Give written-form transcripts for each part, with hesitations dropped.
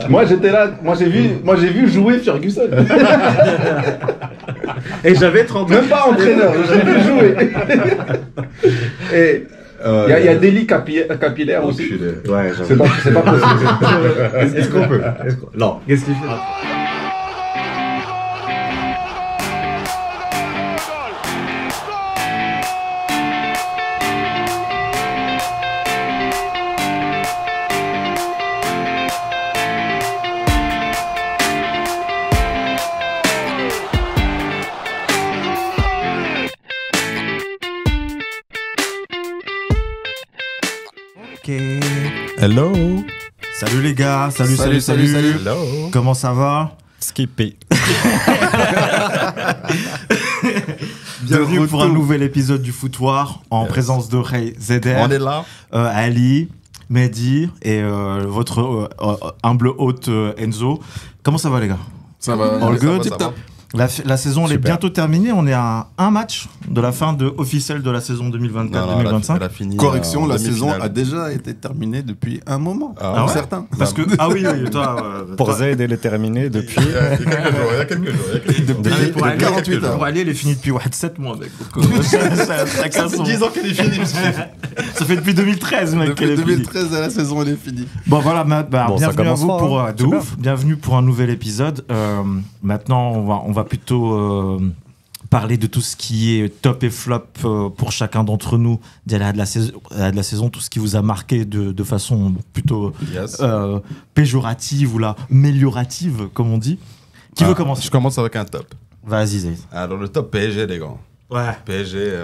Moi j'étais là, moi j'ai vu jouer Ferguson. Et j'avais 30 ans. Même pas entraîneur, j'ai vu jouer. Et il y a des lits capillaires aussi. Ouais, C'est pas possible. Est-ce qu'on peut Non, qu'est-ce qu'il fait? Ok. Hello. Salut les gars. Salut. Hello. Comment ça va? Skippy. Bienvenue pour un nouvel épisode du Foutoir en présence de Ray Zeder. On est là. Ali, Mehdi et votre humble hôte Enzo. Comment ça va les gars? Ça va. All good. Ça va. La saison elle est bientôt terminée. On est à un match de la fin officielle de la saison 2024-2025. Elle a fini. Correction, la saison demi-finale. a déjà été terminée depuis un moment. Ah ouais Certain. Parce que toi. Pour Z, elle est terminée depuis. Il y a quelques jours. Pour aller, 48 heures. Pour aller, elle est finie depuis 7 mois, mec. Donc, ça 10 ans qu'elle est finie. Ça fait depuis 2013, mec, qu'elle Depuis est finie. 2013, la saison elle est finie. Bon, voilà, Bon, ça bienvenue à commence vous fort, pour hein. de ouf. Bienvenue pour un nouvel épisode. Maintenant, on va plutôt parler de tout ce qui est top et flop pour chacun d'entre nous de la saison, tout ce qui vous a marqué de façon plutôt Yes. péjorative ou là, améliorative, comme on dit. Qui veut commencer? Je commence avec un top. Vas-y, Zayd. Alors, le top PSG, les gars. Ouais. PSG,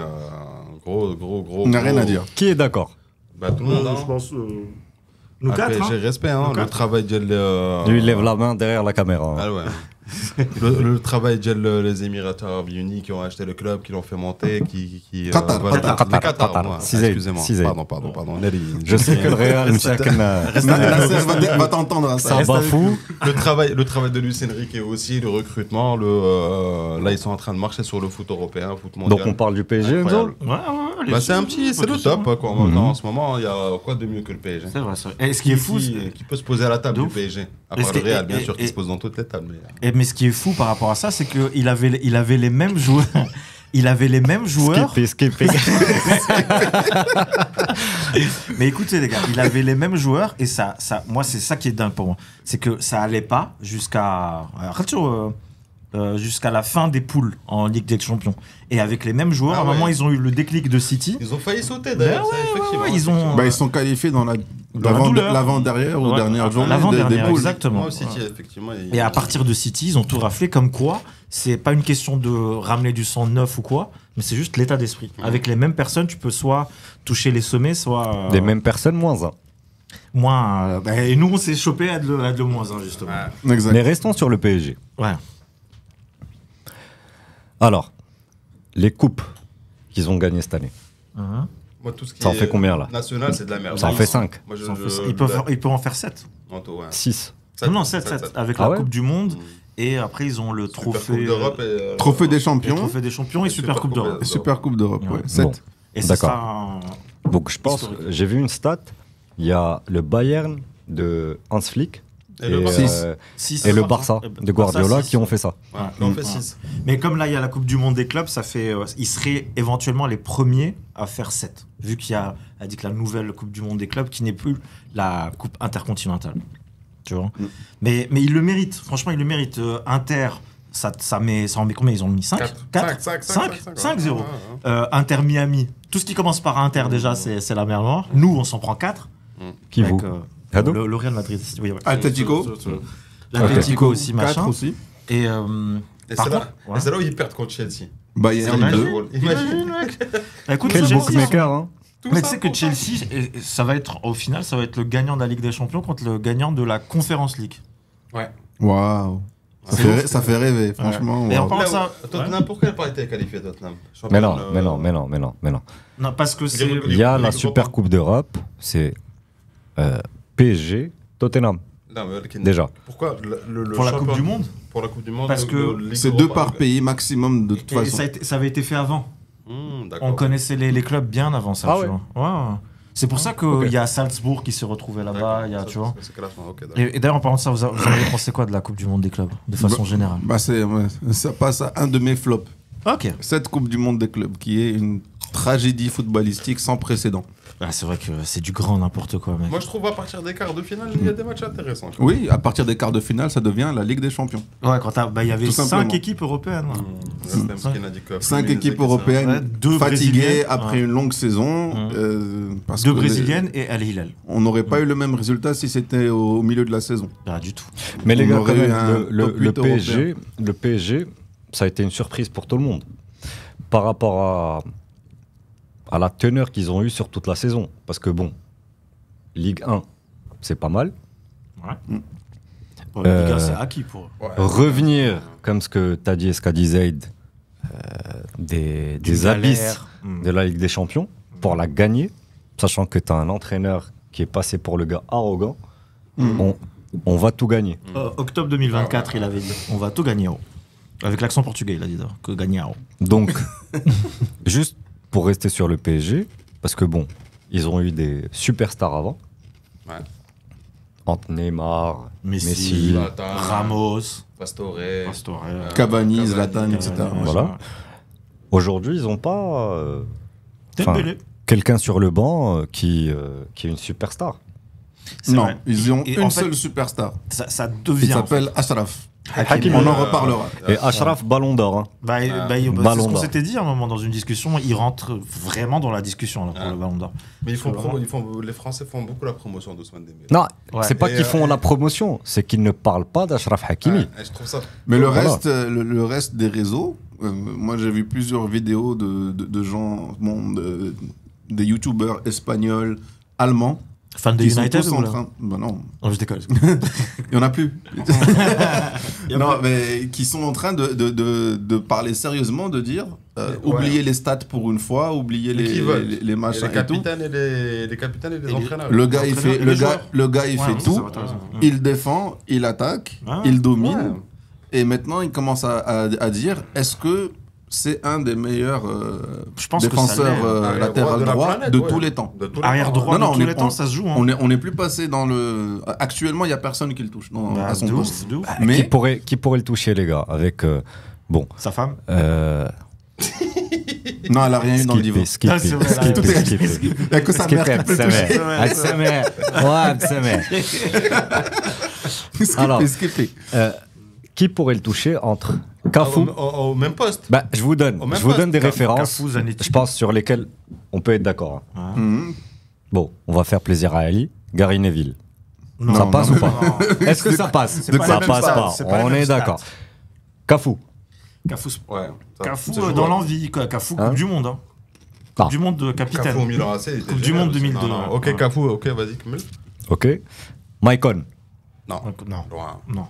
gros. Il n'y a rien à dire. Qui est d'accord? Bah, tout le monde. Je pense. Nous quatre, PSG, hein. respect, hein. Nous Le quatre. travail de. Lui, il lève la main derrière la caméra. Ah ouais. le travail de les Émirats Arabes Unis qui ont acheté le club, qui l'ont fait monter, Qatar, voilà. Qatar. Les Qatar, moi. Six aides, Excusez-moi. six aides. Pardon. Nelly. Je sais que le Real, La CES va t'entendre. ça bafoue. Le travail de Luis Enrique aussi, le recrutement, là ils sont en train de marcher sur le foot européen, foot mondial. Donc on parle du PSG, Enzo. Incroyable. Bah, c'est le top quoi. En ce moment, il y a quoi de mieux que le PSG? C'est vrai, c'est vrai. Et ce qui est fou, Qui peut se poser à la table De du ouf. PSG, à Et part ce le qui- Real, bien et- sûr, qui et- se pose dans toutes les tables. Mais... mais ce qui est fou par rapport à ça, c'est qu'il avait les mêmes joueurs. Il avait les mêmes joueurs. Skippy. Mais écoutez les gars, il avait les mêmes joueurs et ça, moi c'est ça qui est dingue pour moi, c'est que ça allait pas jusqu'à la fin des poules en Ligue des Champions. Et avec les mêmes joueurs, Ah à un ouais. moment ils ont eu le déclic de City. Ils ont failli sauter d'ailleurs, Ben ça, effectivement. ouais, ils ont. Ils sont qualifiés dans la douleur. l'avant-dernière ou Ouais, dernière journée l'avant-dernière, des poules. exactement. Moi aussi, effectivement. Et à partir de City, ils ont tout raflé comme quoi. C'est pas une question de ramener du sang neuf ou quoi, mais c'est juste l'état d'esprit. Avec les mêmes personnes, tu peux soit toucher les sommets, soit Des mêmes personnes, moins un. moins. Et nous, on s'est chopé à de le moins 1 justement. Exact. Mais restons sur le PSG. Ouais. Alors, les coupes qu'ils ont gagnées cette année. Mhm. Moi, tout ce qui Ça en est fait combien, là? National, c'est de la merde. Ça en fait 5. Moi, Il peut en faire 7. Manteau, ouais. 6. Non, 7 avec Ah la ouais Coupe du Monde. Et après, ils ont le Super trophée. Coupe d'Europe et, Trophée des le champions. trophée des champions et Super Coupe d'Europe. Et Super Coupe d'Europe, Ouais. ouais. 7. Bon. Et c'est D'accord. ça. Donc je pense, Historique. j'ai vu une stat. Il y a le Bayern de Hans Flick Et le Barça. et le Barça de Guardiola qui ont fait ça. Ouais, là, on fait 6. Mais comme là, il y a la Coupe du Monde des clubs, ça fait. Ils seraient éventuellement les premiers à faire 7. Vu qu'il y a dit que la nouvelle Coupe du Monde des clubs qui n'est plus la Coupe intercontinentale. Tu vois. Mais il le mérite. Franchement, il le mérite. Inter, ça en met combien? Ils ont mis 5 5-0. Inter Miami. Tout ce qui commence par Inter, déjà, c'est la mer Noire. Nous, on s'en prend 4. Qui vous Cadeau Le Real Madrid. Oui, ouais. Atletico. L'Atlético aussi, 4 machin. aussi. Et Et par c'est contre, là où ils perdent contre Chelsea. Bayern Imagine. 2. Imagine. Bah, écoute, Quel Chelsea, bookmaker, hein. mais tu sais que Chelsea, ça va être au final, ça va être le gagnant de la Ligue des Champions contre le gagnant de la Conference League. Waouh. Ça fait rêver, franchement. Et en waouh. parlant de ça, Tottenham, pourquoi elle n'a pas été qualifiée, Tottenham? Mais non. non, parce que c'est Ligue- Il y a la Ligue Super Europa. Coupe d'Europe, c'est PSG, Tottenham, Non, mais déjà. Pourquoi le pour la champion- Coupe du Monde. Pour la Coupe du Monde. Parce que Ligue C'est Europa. 2 par pays maximum de toute Et façon. ça avait été fait avant. D'accord. On connaissait les clubs bien avant ça. Ah tu ouais. vois. Ouais. C'est pour ça qu'il y a Salzbourg qui s'est retrouvé là-bas, il y a, tu vois. C'est classement, ok, d'accord. Et d'ailleurs, en parlant de ça, vous avez pensé quoi de la Coupe du Monde des clubs, de façon générale? Ça passe à un de mes flops. Ok. Cette Coupe du Monde des clubs, qui est une tragédie footballistique sans précédent. Ah, c'est vrai que c'est du grand n'importe quoi, mec. Moi, je trouve à partir des quarts de finale, il y a des matchs intéressants. Oui, à partir des quarts de finale, ça devient la Ligue des Champions. Ouais, quand il y avait Tout 5 simplement. équipes européennes. Cinq équipes européennes Ouais, deux fatiguées brésiliennes. après Ouais. une longue saison. Parce Deux que brésiliennes et Al Hilal. on n'aurait pas eu le même résultat si c'était au milieu de la saison. Pas du tout. Mais les On gars, quand aurait eu même, un top 8 le PSG, ça a été une surprise pour tout le monde. Par rapport à la teneur qu'ils ont eue sur toute la saison. Parce que bon, Ligue 1, c'est pas mal. Pour les gars, c'est acquis pour eux. Revenir, comme ce que t'as dit et ce qu'a dit Zaid, des abysses de la Ligue des Champions, pour la gagner, sachant que t'as un entraîneur qui est passé pour le gars arrogant, on va tout gagner. Octobre 2024, il avait dit on va tout gagner. Avec l'accent portugais, il a dit que gagner. Donc, juste pour rester sur le PSG, parce que bon, ils ont eu des superstars avant. Ouais. Entre Neymar, Messi, Zlatan, Ramos, Pastore, Cavani, Zlatan, etc. Voilà. Aujourd'hui, ils n'ont pas Dembélé. quelqu'un sur le banc qui est une superstar. C'est Non, vrai. ils ont Et une en fait, seule superstar. Ça Il devient. s'appelle Ashraf. Hakimi. On en reparlera. Et Ashraf, ballon d'or. Hein. C'est Ballon ce qu'on d'or. s'était dit à un moment dans une discussion. Il rentre vraiment dans la discussion là, pour le ballon d'or. Mais Vraiment. les Français font beaucoup la promotion d'Ousmane Dembélé. Non, Ouais. c'est pas Et, qu'ils font la promotion, c'est qu'ils ne parlent pas d'Ashraf Hakimi. Ouais, et je trouve ça. Mais le Voilà. reste, le reste des réseaux, moi j'ai vu plusieurs vidéos de gens, des youtubeurs espagnols, allemands, Fan de qui sont United tous ou en là train. Bah non, Non, je déconne. il y en a plus. Non, mais qui sont en train de parler sérieusement, de dire oubliez les stats pour une fois, oubliez les machins les et tout. capitaines et les capitaines et les entraîneurs. Le gars, il fait, entraîneurs et les joueurs. le gars, il Ouais, fait ça tout. va, t'as raison. Il défend, il attaque, Ah. il domine. Ouais. Et maintenant, il commence à dire est-ce que c'est un des meilleurs Je pense que ça défenseurs l'est. latéral de la droit planète, de ouais. tous les temps? De tous les Arrière temps. droit Non, non, de tous on les est- temps, ça se joue. Hein. On n'est plus passé dans le. Actuellement, il n'y a personne qui le touche à son de poste. ouf, de ouf. Mais Qui pourrait le toucher, les gars, avec Sa femme. non, elle n'a rien eu dans le divorce. Skipper, Ah, c'est vrai, skipper, tout est- skipper. Il n'y a que sa mère qui peut le toucher. Alors. Skipper. Qui pourrait le toucher entre Cafu? Au même poste. Bah, je vous donne, Au même je vous donne des poste, références, Cafu, Zanetti. je pense, sur lesquelles on peut être d'accord. Hein. Mhm. Bon, on va faire plaisir à Ali. Gary Neville. Non, Ça passe non, ou pas? non. Est-ce que ça passe? c'est pas Ça les mêmes passe stats, pas. c'est pas les On mêmes est stats. d'accord. Cafu. Cafu, Ouais. Cafu c'est dans l'envie. Cafu, Hein Coupe du Monde. Hein. Ah. Coupe du Monde de capitaine. Cafu au Milan AC. il était Coupe du génial Monde aussi. 2002, Non, non. Ok, ouais. Cafu, ok, vas-y, Kamel. Ok. Maicon. Non. Non, Loin. non.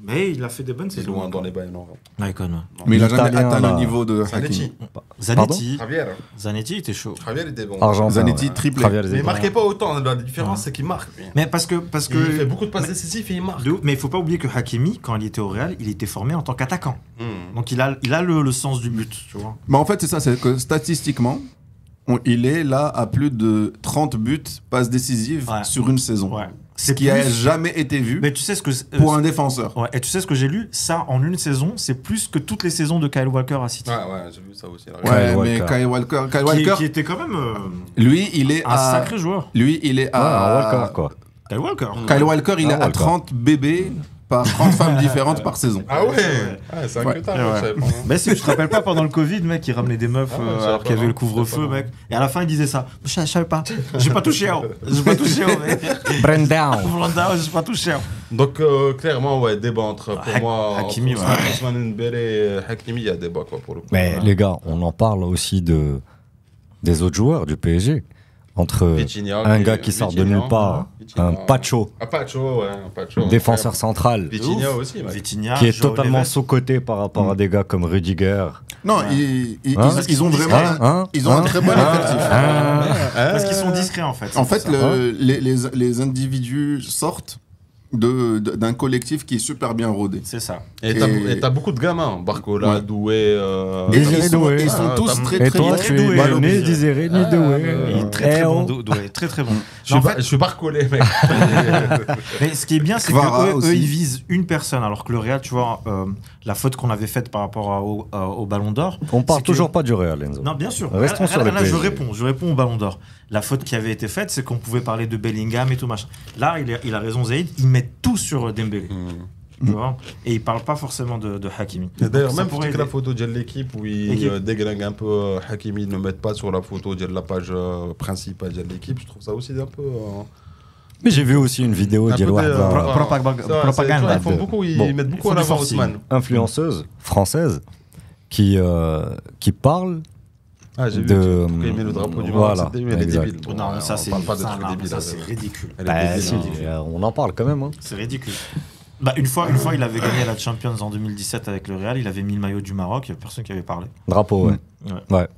Mais il a fait des bonnes C'est saisons. loin dans les bails, non. Maicon. Mais il n'a jamais L'Italien, atteint là. le niveau de Zanetti. Hakimi. Zanetti. Javier. Zanetti était chaud. Javier était bon. Argentin. Zanetti ouais. triplé. Javier Mais il Zidane. marquait pas autant. La différence, c'est qu'il marque. lui. Mais parce que Il fait beaucoup de passes décisives et il marque. Mais il faut pas oublier que Hakimi, quand il était au Real, il était formé en tant qu'attaquant. Hmm. Donc il a le sens du but, tu vois. Mais en fait, c'est ça, c'est que statistiquement, il est là à plus de 30 buts, passes décisives Ouais. sur une saison. Ouais. Ce qui n'a jamais été vu Mais tu sais ce que pour un défenseur. ouais, et tu sais ce que j'ai lu, ça en une saison, c'est plus que toutes les saisons de Kyle Walker à City. Ouais, j'ai vu ça aussi. là. Ouais, Kyle mais Walker. Kyle Walker, Qui était quand même lui, il est un à. sacré joueur. Lui, il est Ouais, un à. Walker, quoi. Kyle Walker. Kyle Walker, il Ah, est à Walker. 30 bébés par 30 femmes différentes par saison. Ah ouais, c'est Ouais. inquiétant. Ouais. je savais pas. Mais si, tu te rappelles pas pendant le Covid, mec, il ramenait des meufs Ah ouais, je savais alors pas, qu'il y avait non. le couvre-feu, Je savais mec. Et à la fin, il disait ça. Je savais pas. J'ai pas touché, j'ai pas touché, mec. Brendan. J'ai pas touché. Donc, clairement, ouais, débat entre, pour moi, Hakimi, entre ouais. Ousmane Dembélé et Hakimi, il y a débat, quoi, pour le coup. Mais les gars, on en parle aussi des autres joueurs du PSG. Entre Vitinha, un gars qui sort de Vitinha, nulle part, Vitinha. un Pacho, Un Pacho, ouais, un Pacho. défenseur central, Vitinha aussi, mec. Vitinha, qui est Joao totalement Neves. sous-coté par rapport à des gars comme Rudiger. Non, Hein ils ont vraiment ils ont un très bon effectif. Parce qu'ils sont discrets, en fait. En fait, C'est pour ça. les individus sortent d'un collectif qui est super bien rodé. C'est ça. Et t'as beaucoup de gamins, Barcola, Doué. Ils sont tous très très bons. Et toi, tu es né Désiré Doué. Il est très très bon, Doué, très très bon. Je suis Barcolé, mec. Mais ce qui est bien, c'est qu'eux, ils visent une personne, alors que le Real, tu vois, la faute qu'on avait faite par rapport au Ballon d'or. On parle toujours pas du Real, Enzo. Non, bien sûr. Restons sur le PSG. Je réponds au Ballon d'or. La faute qui avait été faite, c'est qu'on pouvait parler de Bellingham et tout machin. Là, il a raison, Zaïd, ils mettent tout sur Dembélé. Tu vois, et il parle pas forcément de Hakimi. D'ailleurs, même pour la photo de l'équipe où il déglingue un peu Hakimi, ils ne mettent pas sur la photo de la page principale de l'équipe, je trouve ça aussi un peu. Mais j'ai vu aussi une vidéo de propagande. Ils font beaucoup, ils mettent beaucoup en avant Ousmane. Influenceuse française qui parle. Ah, j'ai vu. Pourquoi il met le drapeau du Maroc, c'est débile. Non, ça c'est ridicule. On en parle quand même. C'est ridicule. Une fois, il avait gagné la Champions en 2017 avec le Real. Il avait mis le maillot du Maroc. Il n'y avait personne qui avait parlé. Drapeau, ouais.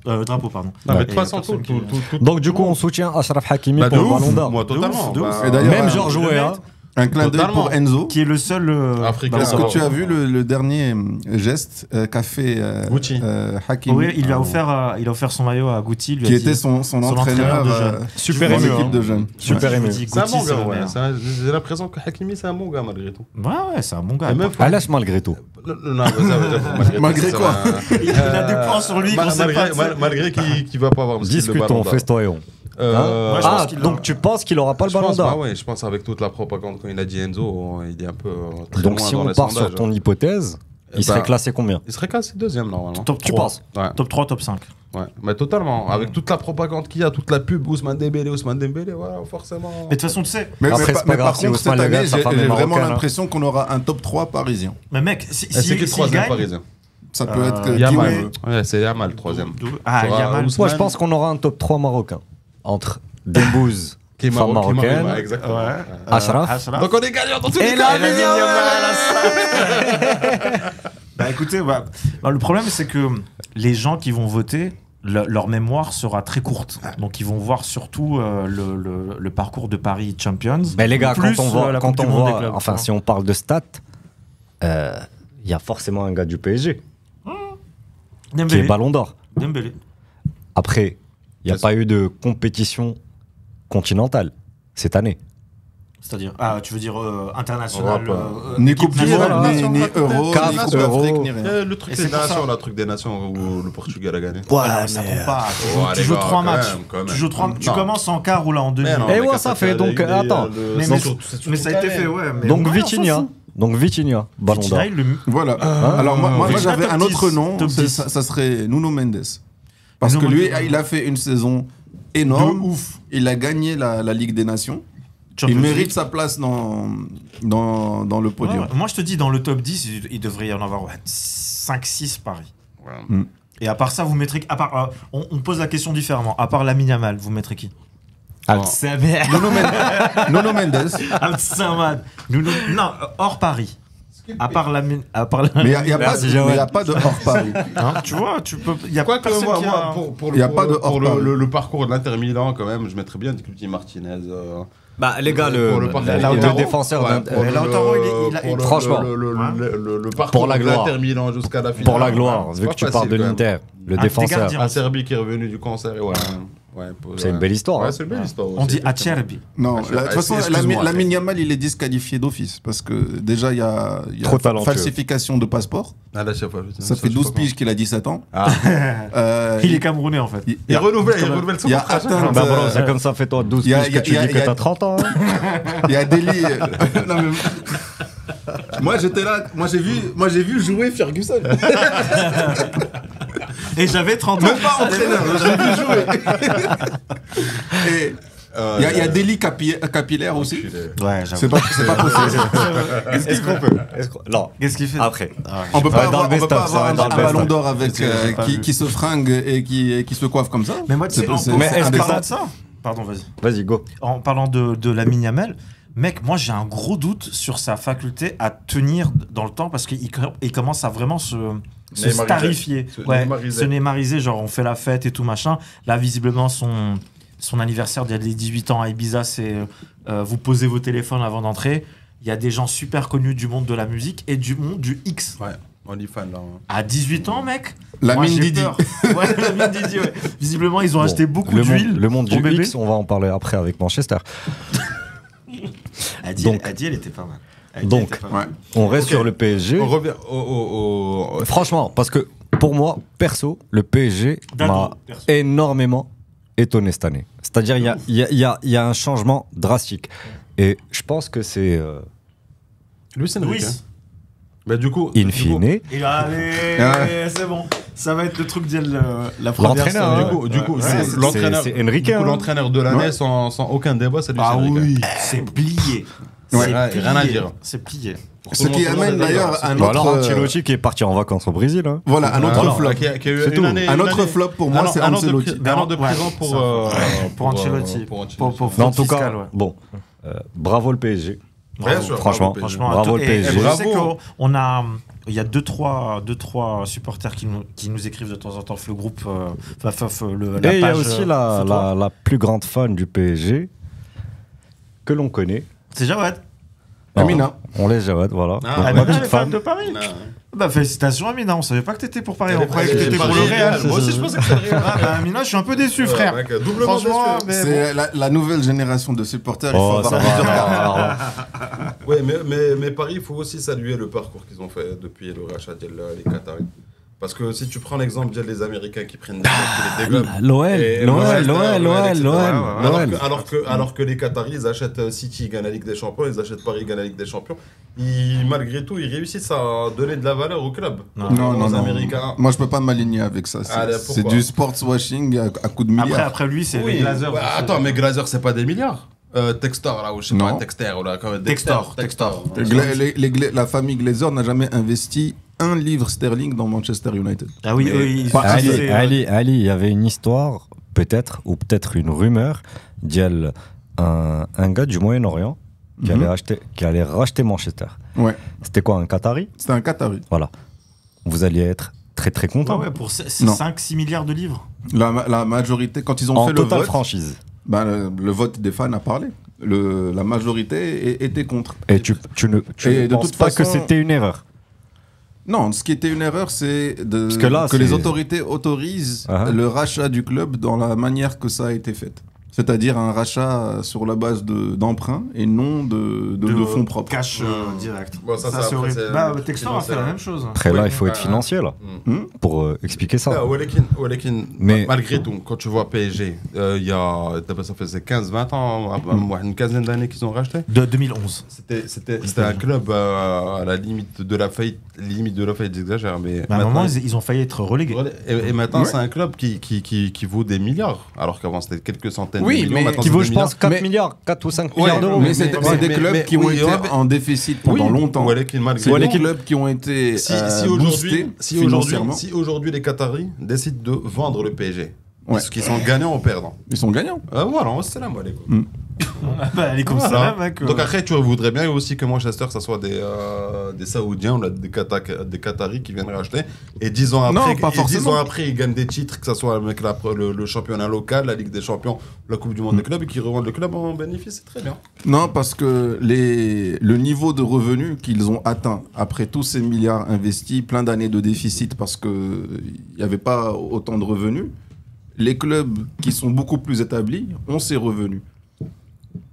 Drapeau, pardon. Non, mais de toute façon, donc, du coup, on soutient Achraf Hakimi pour le Ballon d'Or. Moi, totalement. Et d'ailleurs, même Georges Weah. Un clin d'œil pour Enzo. Qui est le seul africain. Est-ce que tu as vu le dernier geste qu'a fait Hakimi? Oui, il a offert son maillot à Guti. Qui était son entraîneur super ému l'équipe de jeunes. Super ému. C'est un bon gars, j'ai l'impression que Hakimi, c'est un bon gars malgré tout. Ouais, c'est un bon gars. Alash malgré tout. Non, malgré quoi? Il a des points sur lui. Malgré qu'il va pas avoir le style de Ballon d'Or. Discutons, festoyons. Donc tu penses qu'il n'aura pas le Ballon d'Or? Oui, je pense avec toute la propagande quand il a dit Enzo, il est un peu très donc loin si dans on les part sondages. sur ton hypothèse, il serait classé combien? Il serait classé deuxième normalement. Top 3. Tu penses? Ouais. Top 3, top 5. Ouais, mais totalement. Avec toute la propagande qu'il y a, toute la pub Ousmane Dembélé, voilà, forcément. Mais de toute façon, tu sais. Mais Après, c'est pas grave par si contre, cette Ousmane Le année, Gall, sa femme j'ai est vraiment marocaine, l'impression qu'on aura un top 3 parisien. Mais mec, C'est qui le troisième parisien? Ça peut être Yamal. Ouais, c'est Yamal le troisième. Yamal. Moi, je pense qu'on aura un top 3 marocain. Entre Dembouz, Qui est femme marocaine, exactement. Achraf. Donc on est gagnant dans tous les Et cas. Écoutez, le problème c'est que les gens qui vont voter, leur mémoire sera très courte. Donc ils vont voir surtout le parcours de Paris Champions. Ben les gars, plus, quand on voit, clubs, enfin si on parle de stats, il y a forcément un gars du PSG qui est Ballon d'Or. Dembélé. Après, il n'y a pas eu de compétition continentale cette année. C'est-à-dire, tu veux dire international, ni Coupe du Monde, ni Euro, ni CAF, Coupe d'Afrique, ni rien. Le truc des nations, le truc des nations où le Portugal a gagné. Ouais, ça compte pas. Tu joues 3 matchs. Tu commences en quart ou là en demi. Et ouais, ça fait donc attends. Mais ça a été fait, ouais. Donc Vitinha. Donc Vitinha, Ballon d'Or. Voilà. Alors moi j'avais un autre nom, ça serait Nuno Mendes. Parce que lui, il a fait une saison énorme. Ouf. Il a gagné la Ligue des Nations. Il mérite sa place dans le podium. Ouais. Moi, je te dis, dans le top 10, il devrait y en avoir 5-6 Paris. Ouais. Et à part ça, vous mettrez... on pose la question différemment. À part Lamine Yamal, vous mettrez qui? Nuno Mendes. Non, hors Paris. À part Lamine. Mais il n'y a pas de hors Paris. Tu vois, tu peux. Il y a quoi personne que qui a... pour le parcours de l'Inter Milan, quand même, je mettrais bien Di Martinez. Les gars, le défenseur franchement, le parcours de l'Inter Milan jusqu'à la finale. Pour la gloire, vu que tu parles de l'Inter, le défenseur. Un Serbie qui est revenu du cancer, c'est une belle histoire. Ouais, c'est une belle histoire. On dit Acerbi. Non, de toute façon, Lamine Yamal, il est disqualifié d'office parce que déjà, il y a falsification de passeport. Ça fait 12 piges qu'il a 17 ans. Il est camerounais en fait. Il renouvelle son contrat. C'est comme ça, fais-toi 12 piges que tu dis que t'as 30 ans. Il y a délit. Moi j'étais là, moi j'ai vu jouer Ferguson. Et j'avais 30 ans. Même pas entraîneur, j'ai vu jouer. Et il y a délit capillaire aussi. Ouais, c'est pas possible. Est-ce qu'on peut Non. Qu'est-ce qu'il fait après? On peut pas avoir un ballon d'or avec qui se fringue et qui se coiffe comme ça. Mais moi, tu sais, en parlant de ça, pardon, vas-y. Vas-y, go. En parlant de Lamine Yamal, mec, moi j'ai un gros doute sur sa faculté à tenir dans le temps parce qu'il commence à vraiment se starifier, se neymariser, genre on fait la fête et tout machin. Là, visiblement, son anniversaire d'il y a 18 ans à Ibiza, c'est vous posez vos téléphones avant d'entrer. il y a des gens super connus du monde de la musique et du monde du X. Ouais, on y fan là. À 18 ans, mec. La moi, mine j'ai Didi. peur. Ouais, la mine Didi, ouais. Visiblement, ils ont acheté beaucoup d'huile. Le monde pour du bébé. X, on va en parler après avec Manchester. Adi, elle était pas mal. Donc, on reste sur le PSG. On revient Franchement, parce que pour moi, perso, le PSG m'a énormément étonné cette année. C'est-à-dire, il y a un changement drastique. Et je pense que c'est... Luis Enrique. Bah, du coup, in fine. Allez, c'est bon. Ça va être le truc de la première l'entraîneur. semaine. Du coup, l'entraîneur, c'est Enrique. L'entraîneur de l'année sans aucun débat, c'est Luis Ah Enrique. oui, c'est plié. Rien à dire. C'est plié. Ce qui amène d'ailleurs un Alors autre... Ancelotti qui est parti en vacances au Brésil. Hein. Voilà, un autre flop. C'est tout. Un autre flop pour moi, c'est Ancelotti. Un an de prison pour Ancelotti. Mais en tout cas, bon, bravo le PSG. Bien sûr, franchement, bravo le PSG. Je sais qu'on a, il y a deux trois supporters qui nous écrivent de temps en temps le groupe, la page. Et il y a aussi la plus grande fan du PSG que l'on connaît. C'est Jawad. Amina. On laisse Jawad, voilà. Ma petite fan de Paris. Bah félicitations Amina, on savait pas que t'étais pour Paris, on croyait que t'étais pour le Real. Moi aussi je pensais que c'était le Real. Amina, je suis un peu déçu frère. Doublement déçu. C'est la nouvelle génération de supporters, il faut avoir plusieurs. Oui, mais Paris, il faut aussi saluer le parcours qu'ils ont fait depuis le rachat des Qataris. Parce que si tu prends l'exemple des Américains qui prennent des globes. L'OL. Alors que les Qataris, ils achètent City, ils gagnent la Ligue des Champions, ils achètent Paris, ils gagnent la Ligue des Champions. Malgré tout, ils réussissent à donner de la valeur au club. Non. Américains. Moi, je peux pas m'aligner avec ça. C'est du sports washing à coup de milliards. Après lui, c'est les Glazers. Attends, mais Glazers, c'est pas des milliards. Textor, là, ou je sais pas, Texter, ou là, Textor. La famille Glazer n'a jamais investi un livre sterling dans Manchester United. Ah oui, Ali, il y avait une histoire, peut-être, ou peut-être une rumeur, d'il un gars du Moyen-Orient qui allait racheter Manchester. Ouais. C'était quoi, un Qatari? C'était un Qatari. Voilà. Vous alliez être très très content. Ouais, pour 5-6 milliards de livres. La majorité, quand ils ont fait le vote... En totale franchise. Le vote des fans a parlé. La majorité était contre. Et tu ne penses pas que c'était une erreur? Non, ce qui était une erreur, c'est que les autorités autorisent le rachat du club dans la manière que ça a été fait. C'est-à-dire un rachat sur la base d'emprunts et non de fonds propres. Cash direct. Bon, ça c'est horrible. Textor a fait la même chose. Après là, il faut être financier là pour expliquer ça. Mais malgré tout, quand tu vois PSG, ça faisait 15-20 ans, une quinzaine d'années qu'ils ont racheté. De 2011. C'était un club à la limite de la faillite. J'exagère, mais à un moment ils ont failli être relégués. Et maintenant c'est un club qui vaut des milliards, alors qu'avant c'était quelques centaines. Oui, mais qui vaut, je pense, 4 milliards, 4 ou 5 milliards d'euros. Mais c'est des clubs qui ont été en déficit pendant longtemps. C'est des clubs qui ont été boostés financièrement. Si aujourd'hui les Qataris décident de vendre le PSG, est-ce qu'ils sont gagnants ou perdants? Ils sont gagnants. Voilà, c'est là, moi, les gars. Elle est comme ça, mec. Donc après, tu voudrais bien aussi que Manchester, ça soit des Saoudiens ou des Qataris qui viennent racheter. Et 10 ans après, ils gagnent des titres, que ce soit avec le championnat local, la Ligue des Champions, la Coupe du Monde des clubs, et qu'ils revendent le club en bénéfice, c'est très bien. Non, parce que le niveau de revenus qu'ils ont atteint après tous ces milliards investis, plein d'années de déficit parce qu'il n'y avait pas autant de revenus, les clubs qui sont beaucoup plus établis ont ces revenus.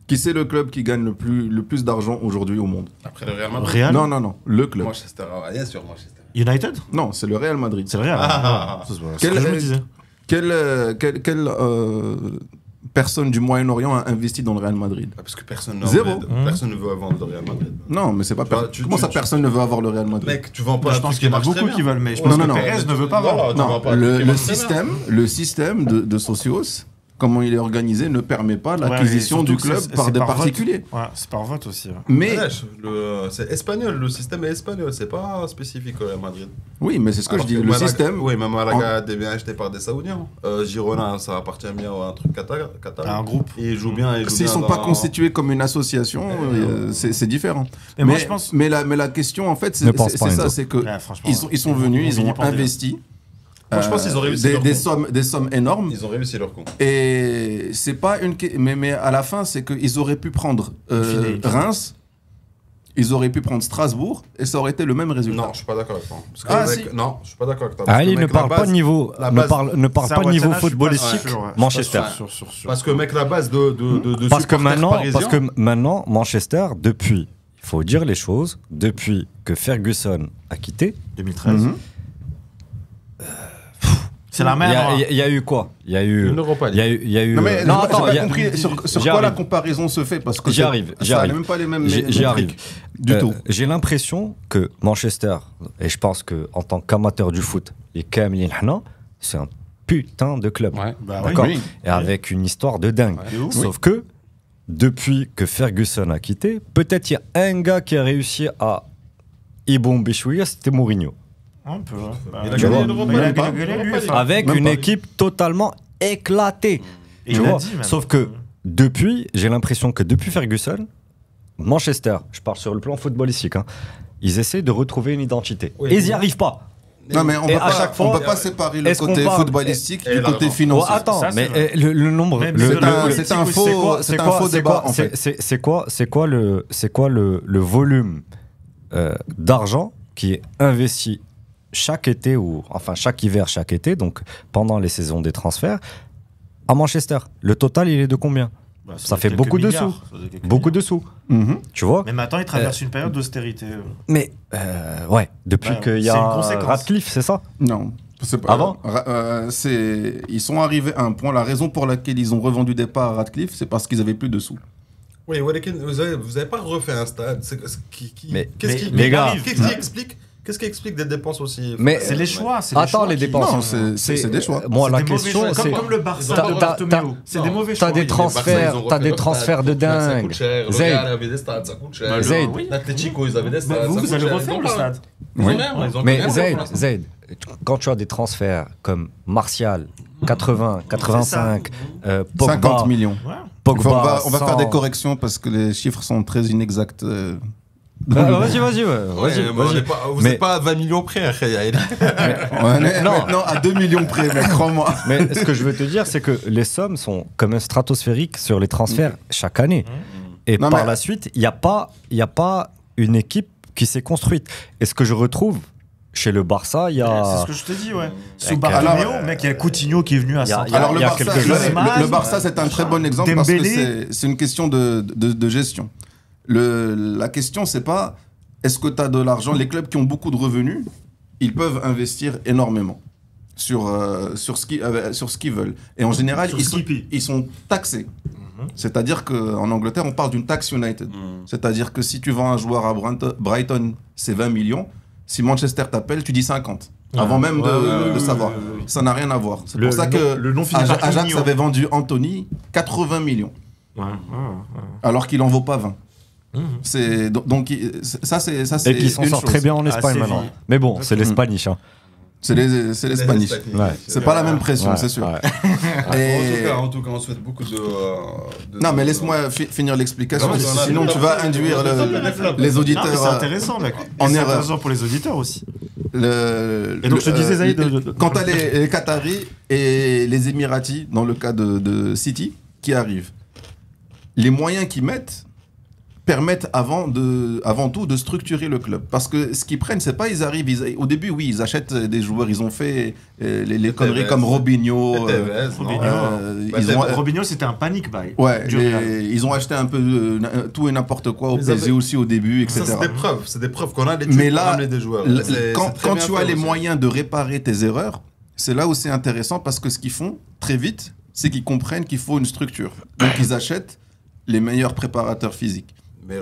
Qui c'est le club qui gagne le plus d'argent aujourd'hui au monde? Après le Real Madrid. Non, le club. Manchester, bien sûr, Manchester. United? Non, c'est le Real Madrid. C'est le Real. C'est ce que je me disais. Quelle personne du Moyen-Orient a investi dans le Real Madrid? Parce que personne ne veut avoir le Real Madrid. Non, mais c'est pas comment ça personne ne veut avoir le Real Madrid? Mec, tu vends pas. Je pense qu'il y en a beaucoup qui veulent, mais je pense que Perez ne veut pas avoir. Non, le système de Socios, comment il est organisé, ne permet pas l'acquisition du club par des particuliers. Ouais, c'est par vote aussi. Mais c'est espagnol, le système est espagnol, c'est pas spécifique au Real Madrid. Oui, mais c'est ce que je dis. Le système. Oui, même Malaga est bien acheté par des Saoudiens. Girona, ça appartient bien à un truc Qatar. Un groupe. Et ils jouent bien. S'ils ne sont pas constitués comme une association, c'est différent. Mais la question, en fait, c'est ça, c'est que ils sont venus, ils ont investi. Moi, je pense qu'ils ont réussi des sommes énormes. Ils ont réussi leur coup. Et c'est pas une. Mais à la fin, c'est qu'ils auraient pu prendre Reims ils auraient pu prendre Strasbourg et ça aurait été le même résultat. Non, je suis pas d'accord avec toi. Non, je suis pas d'accord avec toi. Ali ne parle pas de niveau, ne parle pas de niveau footballistique. Manchester. Parce que mec, la base de parce que maintenant, Manchester, depuis, il faut dire les choses, depuis que Ferguson a quitté 2013. C'est la même. Il y a eu quoi? Il y a eu une Europa League. Il y a eu. Non mais non, attends, j'ai pas compris sur quoi la comparaison se fait parce que j'y arrive. Ça n'a même pas les mêmes. J'y arrive du tout. J'ai l'impression que Manchester, et je pense que en tant qu'amateur du foot, les Kamilin Hna, c'est un putain de club. Ouais. D'accord. Oui. Et avec une histoire de dingue. Ouais. Sauf que depuis que Ferguson a quitté, peut-être il y a un gars qui a réussi à ébomber chouïa, c'était Mourinho. Un peu. Il a gagné l'Europa League. Avec une équipe totalement éclatée. Et il l'a dit, même. Sauf que depuis, j'ai l'impression que depuis Ferguson, Manchester, je parle sur le plan footballistique, hein, ils essaient de retrouver une identité. Oui, et ils n'y arrivent pas. Non mais on ne peut pas séparer le côté footballistique du côté financier. Attends, mais le nombre, c'est un faux débat en fait. C'est quoi le volume d'argent qui est investi chaque été ou enfin chaque hiver, chaque été, donc pendant les saisons des transferts à Manchester? Le total, il est de combien? Ça fait beaucoup de sous. Beaucoup de sous. Tu vois? Mais maintenant, ils traversent une période d'austérité. Mais ouais, depuis qu'il y a Radcliffe, c'est ça? Non. C'est pas, avant ils sont arrivés à un point. La raison pour laquelle ils ont revendu des parts à Radcliffe, c'est parce qu'ils avaient plus de sous. Oui, vous avez pas refait un stade. Qu'est-ce qui explique des dépenses aussi? Mais c'est les choix. Attends, les dépenses. Non, c'est des choix. Moi, la question, c'est comme le Barça de Bartomeu. C'est des mauvais choix. T'as des transferts de dingue. Zayd, il y avait des stades, ça coûte cher. Zayd, l'Atlético, ils avaient des stades. Vous allez refaire le stade. Mais Zayd, quand tu as des transferts comme Martial, 80, 85, Pogba, 50 millions. Pogba, on va faire des corrections parce que les chiffres sont très inexacts. Vas-y. Vous n'êtes pas à 20 millions près, non, à 2 millions près, mais crois-moi. Mais ce que je veux te dire, c'est que les sommes sont comme un stratosphérique sur les transferts chaque année. Et par la suite, il n'y a pas une équipe qui s'est construite. Et ce que je retrouve chez le Barça, il y a... C'est ce que je te dis, ouais. Sous Bartomeu, mec, il y a Coutinho qui est venu à ça. Alors le Barça, c'est un très bon exemple parce que c'est une question de gestion. La question, c'est pas est-ce que tu as de l'argent. Les clubs qui ont beaucoup de revenus, ils peuvent investir énormément sur ce qu'ils veulent. Et en général, ils sont taxés. C'est-à-dire qu'en Angleterre, on parle d'une tax United. C'est-à-dire que si tu vends un joueur à Brighton, c'est 20 millions. Si Manchester t'appelle, tu dis 50. Avant même de savoir. Ça n'a rien à voir. C'est pour ça que Ajax avait vendu Anthony 80 millions. Alors qu'il n'en vaut pas 20. Donc ça c'est et qui s'en sort très bien en Espagne maintenant. Mais bon, c'est l'Espagne. C'est l'Espagne. C'est pas la même pression, c'est sûr. En tout cas, on souhaite beaucoup de non, mais laisse-moi finir l'explication. Sinon, tu vas induire les auditeurs. C'est intéressant, mec. C'est intéressant pour les auditeurs aussi. Et donc, je te disais, Zaïd, quand tu as les Qataris et les Émiratis, dans le cas de City, qui arrivent, les moyens qu'ils mettent permettent avant tout de structurer le club. Parce que ce qu'ils prennent, c'est pas ils arrivent, au début, oui, ils achètent des joueurs, ils ont fait les conneries comme Robinho. Robinho, c'était un panic buy. Ouais, ils ont acheté un peu tout et n'importe quoi au PSG aussi au début, etc. Ça, c'est des preuves qu'on a mais là, des joueurs. Quand tu as les moyens de réparer tes erreurs, c'est là où c'est intéressant parce que ce qu'ils font très vite, c'est qu'ils comprennent qu'il faut une structure. Donc ils achètent les meilleurs préparateurs physiques,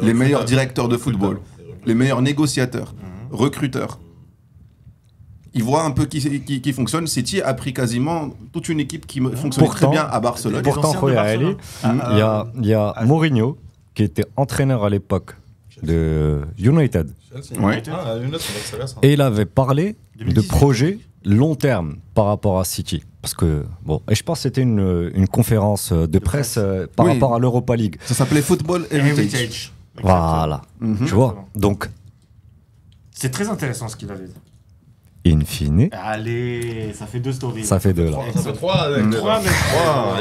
les meilleurs directeurs de football, les meilleurs négociateurs, recruteurs. Ils voient un peu qui fonctionne. City a pris quasiment toute une équipe qui fonctionne très bien à Barcelone. Pourtant, il y a Mourinho, qui était entraîneur à l'époque de United. Ouais. Et il avait parlé de projets long terme par rapport à City. Parce que, bon, et je pense que c'était une conférence de presse par rapport à l'Europa League. Ça s'appelait Football Heritage. Voilà. Tu vois, donc... C'est très intéressant ce qu'il avait dit. In fine... Allez, ça fait 2 stories. Ça fait 2, là. Ça fait 3 avec 3, mec.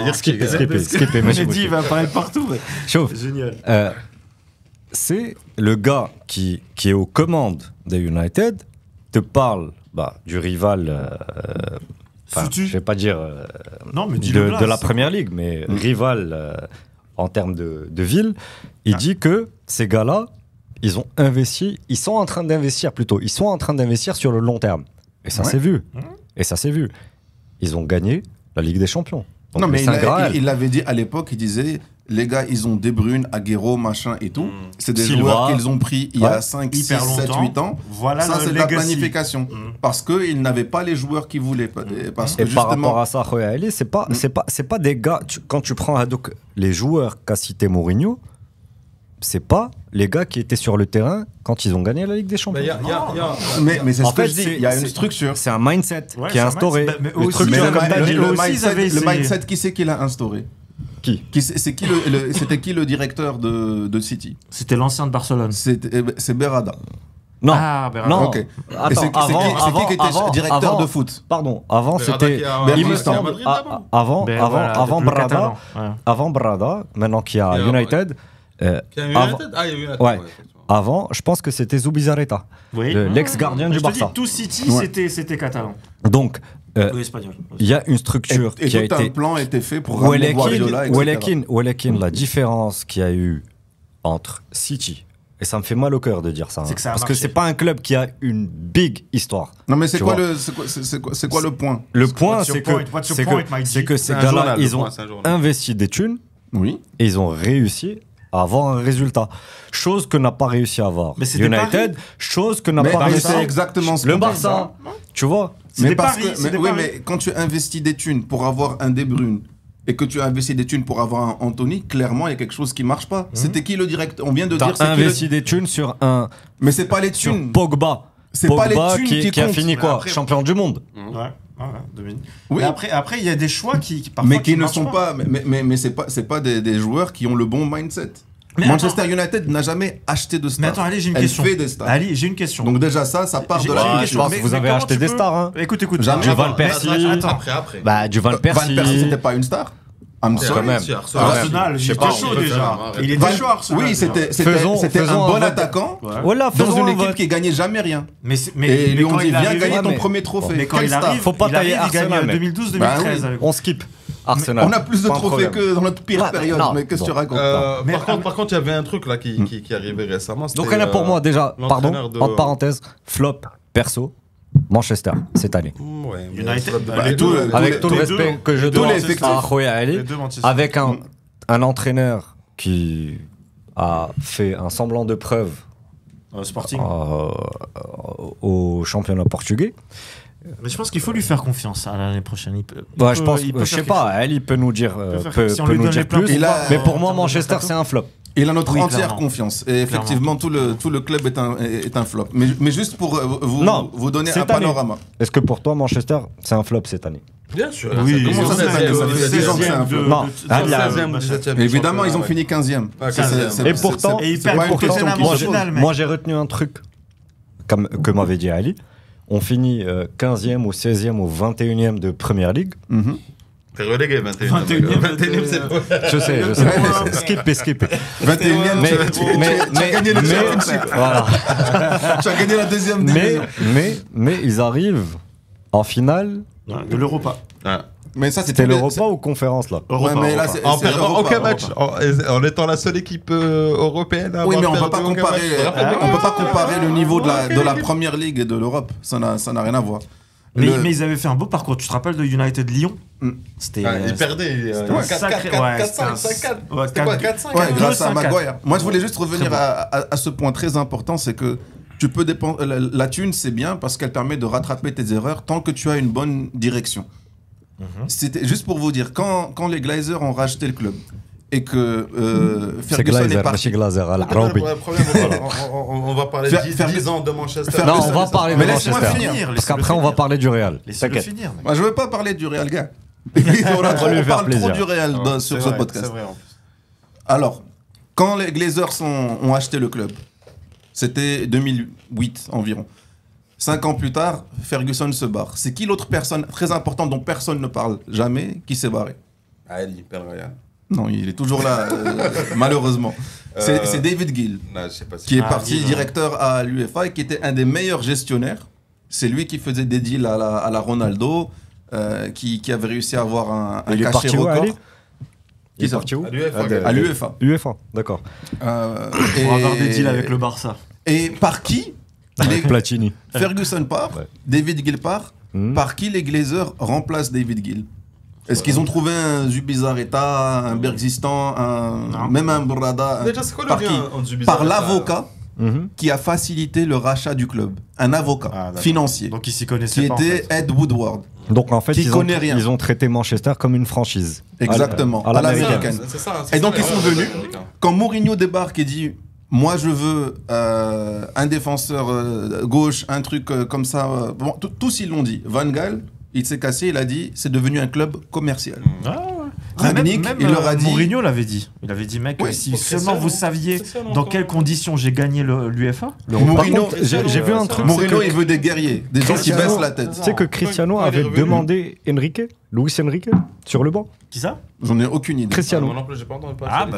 3. Skipper. J'ai dit, il va apparaître partout. Chauffe. Génial. c'est le gars qui est aux commandes des United, te parle du rival. Je vais pas dire non, mais de la Première Ligue, mais rival en termes de ville. Il dit que ces gars-là, ils sont en train d'investir sur le long terme. Et ça s'est vu. Ils ont gagné la Ligue des Champions. Donc, non, mais il l'avait dit à l'époque, il disait, les gars, ils ont De Bruyne, Agüero, machin et tout. C'est des joueurs qu'ils ont pris il y a 5, 6, 7, 8 ans. Voilà, ça, c'est de la planification. Parce qu'ils n'avaient pas les joueurs qu'ils voulaient. Parce que par rapport à ça, c'est pas des gars... Quand tu prends les joueurs qu'a cité Mourinho, c'est pas les gars qui étaient sur le terrain quand ils ont gagné la Ligue des Champions. Mais c'est ce que je dis, il y a une structure. C'est un mindset qui est instauré. Le mindset, qui c'est qui l'a instauré? C'était qui le directeur de City? C'était l'ancien de Barcelone. C'est Berrada. Non. Ah, Berrada. Non. Ok. Et c'est qui était directeur de foot? Pardon, avant c'était... Il me semble... Avant Berrada, maintenant qu'il y a United... Ouais. Avant, je pense que c'était Zubizarreta, l'ex-gardien du Barça. Tout City, c'était catalan. Donc, espagnol. Il y a une structure qui a été... un plan a été fait pour ramener Guardiola, etc. La différence qu'il y a eu entre City, et ça me fait mal au cœur de dire ça, parce que c'est pas un club qui a une big histoire. Non, mais c'est quoi le point? Le point, c'est que ces gars-là, ils ont investi des thunes, et ils ont réussi à avoir un résultat. Chose que n'a pas réussi à avoir United, chose que n'a pas réussi c'est exactement ce le Barça. Tu vois? Mais quand tu investis des thunes pour avoir un De Bruyne et que tu as investi des thunes pour avoir un Anthony, clairement il y a quelque chose qui marche pas. C'était qui le directeur? On vient de dire c'est investi des thunes sur un... Mais c'est pas les thunes. Pogba. C'est pas les thunes qui a fini quoi? Champion du monde. Oui. Après, il y a des choix qui parfois qui ne sont pas. Mais c'est pas des joueurs qui ont le bon mindset. Manchester United n'a jamais acheté de stars. Mais attends, allez, j'ai une question. Elle fait des stars. Ali, j'ai une question. Donc déjà ça part de là. Je pense que vous avez acheté des stars. Hein. Écoute. Du Van Persie. Après. Du Van Persie. Van Persie, c'était pas une star. Quand même. Arsenal, il était chaud déjà. Il était chaud, Arsenal. Oui, c'était un bon attaquant dans une équipe qui gagnait jamais rien. Et lui on dit viens gagner ton premier trophée. Mais quand il arrive, faut pas tailler Arsenal. Il gagne 2012-2013. On skip. Arsenal. On a plus de trophées que dans notre pire période. Mais qu'est-ce que tu racontes? Par contre, il y avait un truc là qui arrivait récemment. Donc il y en a pour moi déjà, pardon, entre parenthèses, flop perso. Manchester cette année. United, avec tout le respect que je dois à Khoya Ali, avec un entraîneur qui a fait un semblant de preuve Sporting au championnat portugais. Mais je pense qu'il faut lui faire confiance à l'année prochaine. Je sais pas, elle il peut nous dire, plus. Mais pour moi, Manchester c'est un flop. Il a notre entière confiance. Et effectivement, tout le club est un flop. Mais juste pour vous donner un panorama. Est-ce que pour toi, Manchester, c'est un flop cette année? Bien sûr. Oui, comment ça c'est un flop? Non, évidemment, ils ont fini 15e. Et pourtant, moi j'ai retenu un truc que m'avait dit Ali. On finit 15e ou 16e ou 21e de Première Ligue. T'es relégué 21e, c'est beau. Je sais. Skip. 21e, tu as gagné le championship. Voilà. Tu as gagné la deuxième division. Mais ils arrivent en finale de l'Europa. Mais ça, c'était l'Europa ou conférence là? Mais là, en perdant aucun match, en étant la seule équipe européenne à avoir oui, mais on peut pas comparer le niveau de la Première Ligue et de l'Europe. Ça n'a rien à voir. Mais ils avaient fait un beau parcours. Tu te rappelles de United Lyon? Ils perdaient 4-5. C'était quoi 4-5? Ouais, grâce à Maguire. Moi, je voulais juste revenir à ce point très important, c'est que tu peux dépendre. La thune, c'est bien parce qu'elle permet de rattraper tes erreurs tant que tu as une bonne direction. C'était juste pour vous dire, quand les Glazers ont racheté le club et que Ferguson est parti. On va parler de 10 ans de Manchester. Non, on va parler de Manchester. Parce qu'après, on va parler du Real. Laissez-le finir. Moi, je veux pas parler du Real, gars. On parle trop du Real sur ce podcast. Alors, quand les Glazers ont acheté le club, c'était 2008 environ. 5 ans plus tard, Ferguson se barre. C'est qui l'autre personne très importante dont personne ne parle jamais qui s'est barré? Ali, Père Royal. Non, il est toujours là, malheureusement. C'est David Gill, qui est parti directeur à l'UEFA et qui était un des meilleurs gestionnaires. C'est lui qui faisait des deals à la Ronaldo, qui avait réussi à avoir un cachet record. Il est parti où? À l'UEFA. UEFA, d'accord. Pour avoir des deals avec le Barça. Et par qui Platini. Ferguson part, David Gill part. Par qui les Glazers remplacent David Gill? Est-ce qu'ils ont trouvé un Zubizarreta, un Bergzistan, même un Bourada? Par qui? Par l'avocat qui a facilité le rachat du club. Un avocat financier. Donc il s'y connaissait qui pas. Qui était Ed Woodward. Donc en fait, ils ont traité Manchester comme une franchise. Exactement, à l'américaine. Et donc ils sont venus. Quand Mourinho débarque et dit moi je veux un défenseur gauche, un truc comme ça. Bon, tous ils l'ont dit. Van Gaal, il s'est cassé, il a dit c'est devenu un club commercial. Rangnick, il leur a dit. Mourinho l'avait dit. Il avait dit, mec, si seulement vous saviez dans quelles conditions j'ai gagné l'UEFA. Mourinho, j'ai vu un truc. Mourinho, il veut des guerriers, des gens qui baissent la tête. Tu sais que Cristiano avait demandé Luis Enrique sur le banc. Qui ça? J'en ai aucune idée. Cristiano. Moi non plus, j'ai pas entendu parler.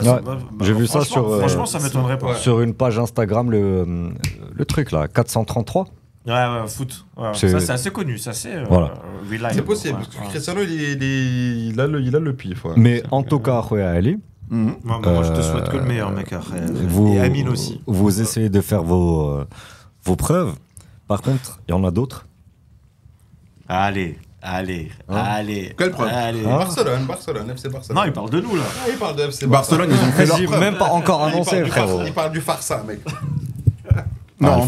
J'ai vu ça sur. Franchement, ça m'étonnerait pas. Sur une page Instagram, le truc là, 433. Ouais, foot. Ouais, ça, c'est assez connu. Ça, c'est c'est possible, parce que Cristiano, il a le pif. Ouais. Mais en tout cas, allez. Moi, je te souhaite que le meilleur, mec. Et Amine aussi. Vous essayez de faire vos preuves. Par contre, il y en a d'autres. Allez. Quelle preuve? Barcelone, FC Barcelone. Non, il parle de nous, là. Il parle de FC Barcelone, ils ont fait leur preuve. Même pas encore annoncé, frérot. Il parle du Farsa, mec. Non,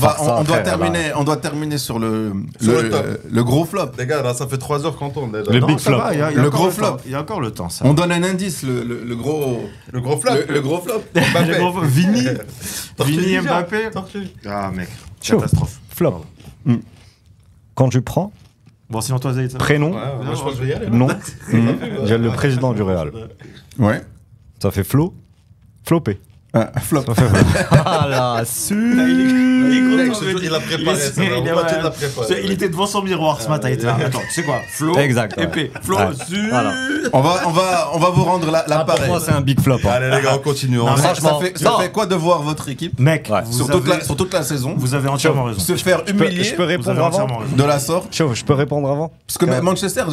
on doit terminer sur le gros flop. Les gars, là, ça fait 3 heures qu'on tourne déjà. Le big flop. Le gros flop. Il y a encore le temps, ça. On donne un indice, le gros flop. Le gros flop. Vini, Mbappé. Ah, mec. Catastrophe. Flop. Quand tu prends. Bon, sinon, toi, Zaïd. Prénom. Moi, je pense que je vais y aller. Non. J'ai le président du Real. Ouais. Ça fait Flopé. Flop. Ah là, il a préparé ça. Il était devant son miroir ce matin. Il était là. Attends, tu sais quoi? Flo, exact. épée. Flo, voilà. On va vous rendre l'appareil. Pour moi, c'est un big flop. Allez, les gars, on continue. Ça fait quoi de voir votre équipe, mec, sur toute la saison? Vous avez entièrement raison. Se faire humilier. Je peux répondre avant de la sorte. Je peux répondre avant. Parce que Manchester,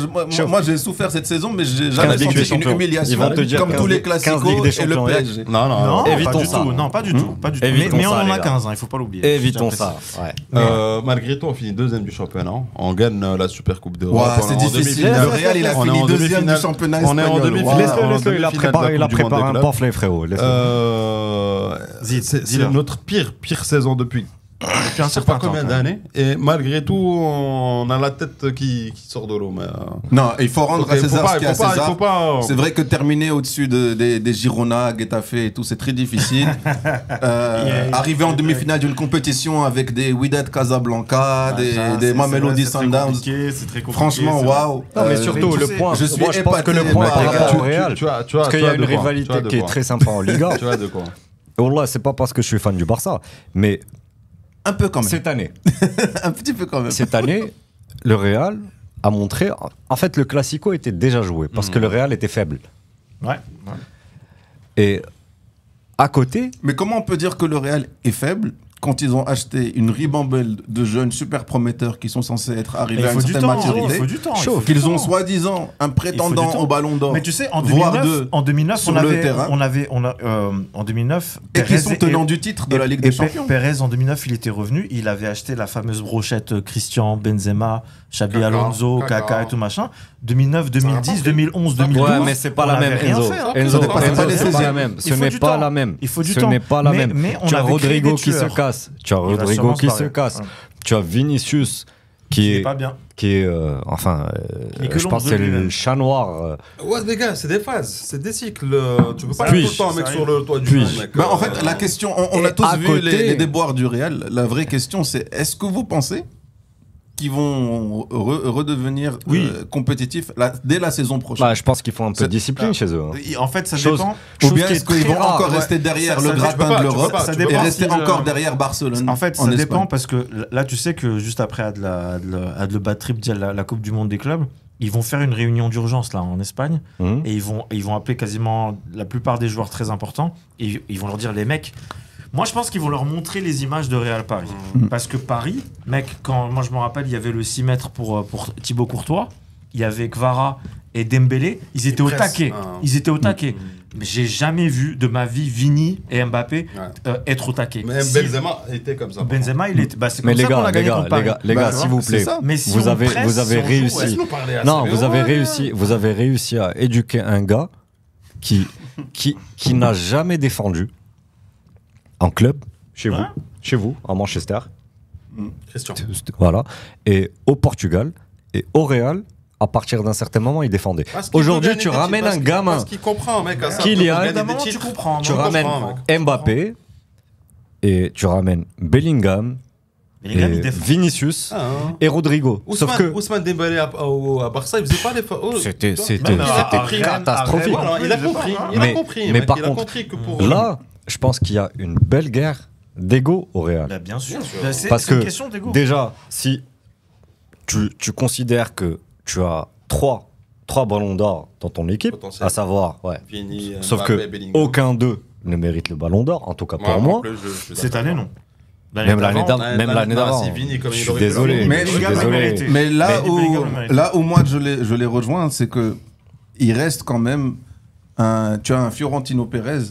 moi j'ai souffert cette saison, mais j'ai jamais senti une humiliation comme tous les classicos et le PSG. Non, évitons ça. Non, pas du tout. Mais on en a 15, il faut pas l'oublier. Évitons ça. Malgré tout, on finit 2e du championnat. On gagne la Super Coupe d'Europe. C'est difficile. Le Real, il a fini 2e du championnat espagnol. On est en demi-finale. Laisse-le, il a préparé un pamphlet, frérot. C'est notre pire saison depuis un certain combien d'années. Et malgré tout, on a la tête qui sort de l'eau. Non, il faut rendre à César ce qu'il y a à César. C'est vrai que terminer au-dessus des Girona, Getafe et tout, c'est très difficile. Arriver en demi-finale d'une compétition avec des Wydad Casablanca, des Mamelodi Sundowns. C'est très compliqué. Franchement, waouh. Non, mais surtout, le point. Je suis épaté que le point par rapport au Real. Parce qu'il y a une rivalité qui est très sympa en Liga. Tu vois de quoi? Wallah, c'est pas parce que je suis fan du Barça, mais. Un peu quand même. Cette année. Un petit peu quand même. Cette année, le Real a montré. En fait, le Classico était déjà joué parce que le Real était faible. Ouais. Et à côté. Mais comment on peut dire que le Real est faible quand ils ont acheté une ribambelle de jeunes super prometteurs qui sont censés être arrivés à une certaine maturité? Il faut du temps. Qu'ils ont soi-disant un prétendant au Ballon d'Or. Mais tu sais, en 2009 en 2009, et qui sont tenants du titre de la Ligue des Champions. Pérez, en 2009, il était revenu, il avait acheté la fameuse brochette Christian, Benzema, Xabi Alonso, Kaka et tout machin. 2009, 2010, 2011, 2012. Ouais, mais c'est pas la même, Enzo. C'est pas la même. Ce n'est pas la même. Il faut du temps. Ce n'est pas la même. Tu as Rodrigo qui se casse. Tu as Vinicius qui est pas bien. Je pense que c'est le chat noir. Ouais, les gars, c'est des phases, c'est des cycles. Tu peux pas être tout le temps, mec, sur le toit du monde, mec. En fait, la question, on a tous vu les déboires du Real. La vraie question, c'est est-ce que vous pensez qu'ils vont redevenir compétitifs dès la saison prochaine? Je pense qu'il faut un peu de discipline chez eux. En fait, ça dépend. Ou bien est-ce qu'ils vont encore rester derrière le gratin de l'Europe et rester encore derrière Barcelone? En fait, ça dépend parce que là, tu sais que juste après Adle Bad Trip, la Coupe du Monde des clubs, Ils vont faire une réunion d'urgence là en Espagne et ils vont appeler quasiment la plupart des joueurs très importants et ils vont leur dire les mecs. Moi, je pense qu'ils vont leur montrer les images de Real Paris. Parce que Paris, mec, moi je me rappelle, il y avait le 6 mètres pour Thibaut Courtois, il y avait Kvara et Dembélé, ils étaient au taquet. Ils étaient au taquet. Mais j'ai jamais vu de ma vie Vini et Mbappé être au taquet. Mais Benzema était comme ça. Benzema, il était. C'est comme ça qu'on a gagné contre Paris. Les gars, s'il vous plaît, vous avez réussi. Non, vous avez réussi à éduquer un gars qui n'a jamais défendu en club, chez vous, à Manchester. Christian. Voilà. Et au Portugal et au Real, à partir d'un certain moment, il défendait. Aujourd'hui, tu ramènes un gamin. Parce qu'il comprend, mec. Kylian, tu ramènes Mbappé et tu ramènes Bellingham. Vinicius et Rodrigo. Sauf que Ousmane Dembélé à Barça, il faisait pas l'effort. C'était catastrophique. Il a compris. Mais par contre, là, je pense qu'il y a une belle guerre d'ego au Real. Bah, bien sûr. Parce que déjà, si tu considères que tu as trois ballons d'or dans ton équipe, à savoir, Vini, sauf Mbappé, que Bellingham. aucun d'eux ne mérite le ballon d'or, en tout cas pour moi. Cette année, non. Même l'année d'avant. Je suis désolé. Mais là où moi je les rejoins, c'est que il reste quand même tu as un Fiorentino Pérez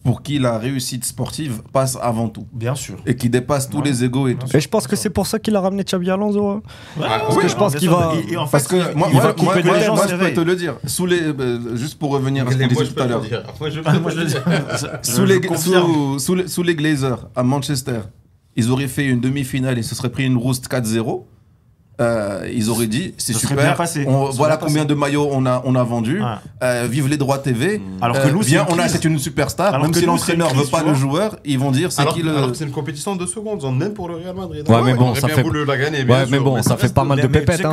pour qui la réussite sportive passe avant tout. Bien sûr. Et qui dépasse tous les égos et tout. Et je pense que c'est pour ça qu'il a ramené Xabi Alonso. Parce que je pense qu'il va... Parce que moi, je peux te le dire. Juste pour revenir à ce qu'on disait tout à l'heure. Sous les Glazers, à Manchester, ils auraient fait une demi-finale et se seraient pris une rouste 4-0. Ils auraient dit c'est super, voilà combien de maillots on a vendu, vive les droits TV. Alors que nous, c'est une superstar, même si l'entraîneur veut pas le joueur, ils vont dire c'est qui le. Alors que c'est une compétition de secondes, même pour le Real Madrid. Ouais, mais bon, ça fait. La gagner, ouais, mais bon, ça fait pas mal de pépettes.